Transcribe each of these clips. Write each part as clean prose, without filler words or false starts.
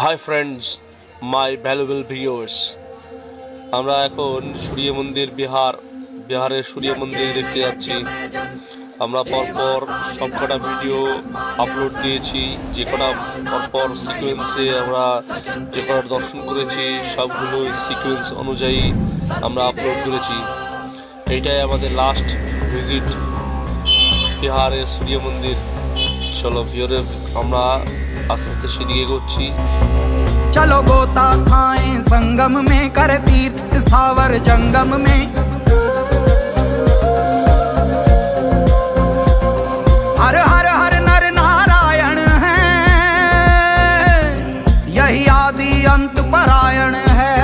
Hi friends, মাই valuable viewers, আমরা এখন সূর্য মন্দির বিহারের সূর্য মন্দির দেখতে যাচ্ছি। আমরা পরপর সবকটা ভিডিও আপলোড দিয়েছি, যে কটা পরপর সিকোয়েন্সে আমরা যে কটা দর্শন করেছি সবগুলো সিকোয়েন্স অনুযায়ী আমরা আপলোড করেছি। এইটাই আমাদের লাস্ট ভিজিট বিহারের সূর্য মন্দির। চলো ভিউরে আমরা आस्ते आस्ते सीढ़ी गोची। चलो गोता खाएं संगम में, कर तीर्थ स्थावर जंगम में। हर हर हर नर नारायण है, यही आदि अंत परायण है।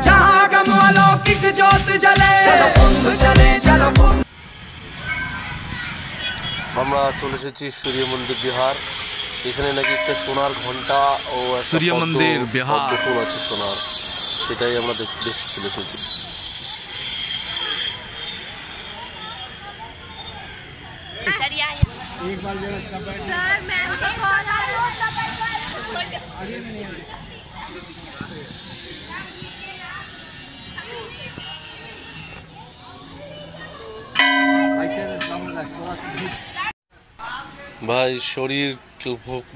जहाँ गम अलौकिक ज्योत जले, चलो कुंभ चले, चलो कुंभ। আমরা চলে এসেছি সূর্য মন্দির বিহার। এখানে নাকি একটা সোনার ঘন্টা ও সূর্য মন্দির বিহার ফুল আছে সোনার, সেটাই আমরা দেখতে চলে এসেছি। ভাই শরীর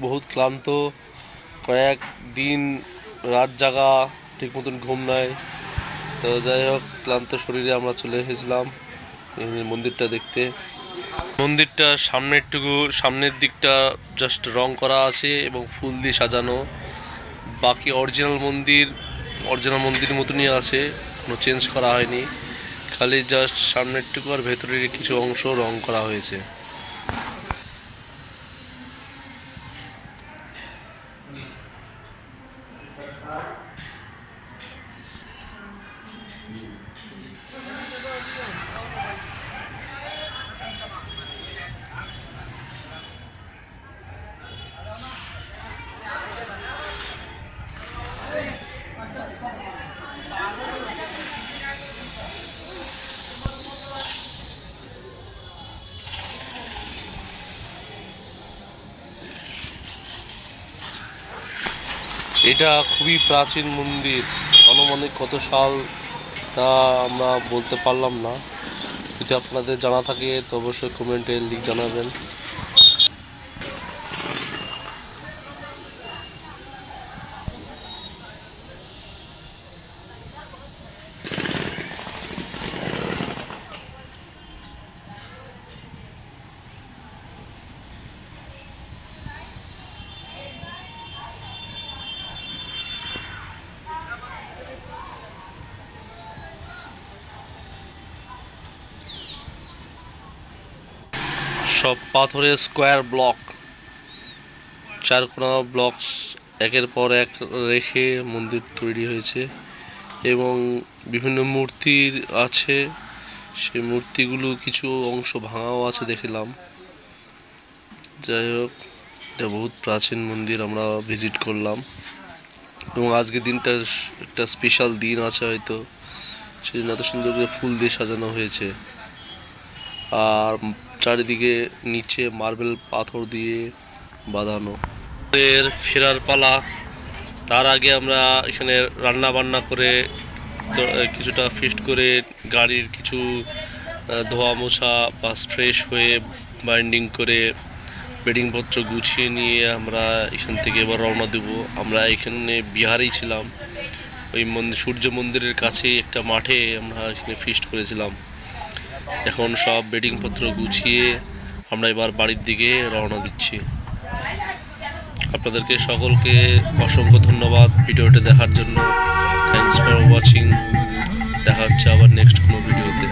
বহুত ক্লান্ত, কয়েক দিন রাত জাগা, ঠিক মতন ঘুম নাই। তো যাই হোক, ক্লান্ত শরীরে আমরা চলে এসেছিলাম মন্দিরটা দেখতে। মন্দিরটা সামনের দিকটা জাস্ট রং করা আছে এবং ফুল দিয়ে সাজানো। বাকি অরিজিনাল মন্দির মতনই আছে, কোনো চেঞ্জ করা হয়নি। খালি জাস্ট সামনেরটুকু আর ভেতরের কিছু অংশ রং করা হয়েছে। এটা খুবই প্রাচীন মন্দির, আনুমানিক কত সাল তা আমরা বলতে পারলাম না। যদি আপনাদের জানা থাকে তো অবশ্যই কমেন্টে জানাবেন। সব পাথরের স্কোয়ার ব্লক, চারকোনা ব্লকস একের পর এক রেখে মন্দির তৈরি হয়েছে এবং বিভিন্ন মূর্তি আছে। সেই মূর্তিগুলো কিছু অংশ ভাঙাও আছে দেখলাম। যাই হোক, এটা বহুত প্রাচীন মন্দির, আমরা ভিজিট করলাম এবং আজকের দিনটা একটা স্পেশাল দিন আছে হয়তো, সেই জন্য এত সুন্দর করে ফুল দিয়ে সাজানো হয়েছে। আর চারিদিকে নিচে মার্বেল পাথর দিয়ে বাঁধানো। এর ফেরার পালা, তার আগে আমরা এখানে রান্না বান্না করে কিছুটা ফিস্ট করে গাড়ির কিছু ধোয়া মোছা বা ফ্রেশ হয়ে বাইন্ডিং করে বেডিংপত্র গুছিয়ে নিয়ে আমরা এখান থেকে এবার রওনা দেব। আমরা এখানে বিহারেই ছিলাম, ওই সূর্য মন্দিরের কাছেই একটা মাঠে আমরা এখানে ফিস্ট করেছিলাম। এখন সব বেডিংপত্র গুছিয়ে আমরা এবার বাড়ির দিকে রওনা দিচ্ছি। আপনাদেরকে সকলকে অসংখ্য ধন্যবাদ ভিডিওটা দেখার জন্য। Thanks for watching. দেখা হচ্ছে আবার নেক্সট কোনো ভিডিওতে।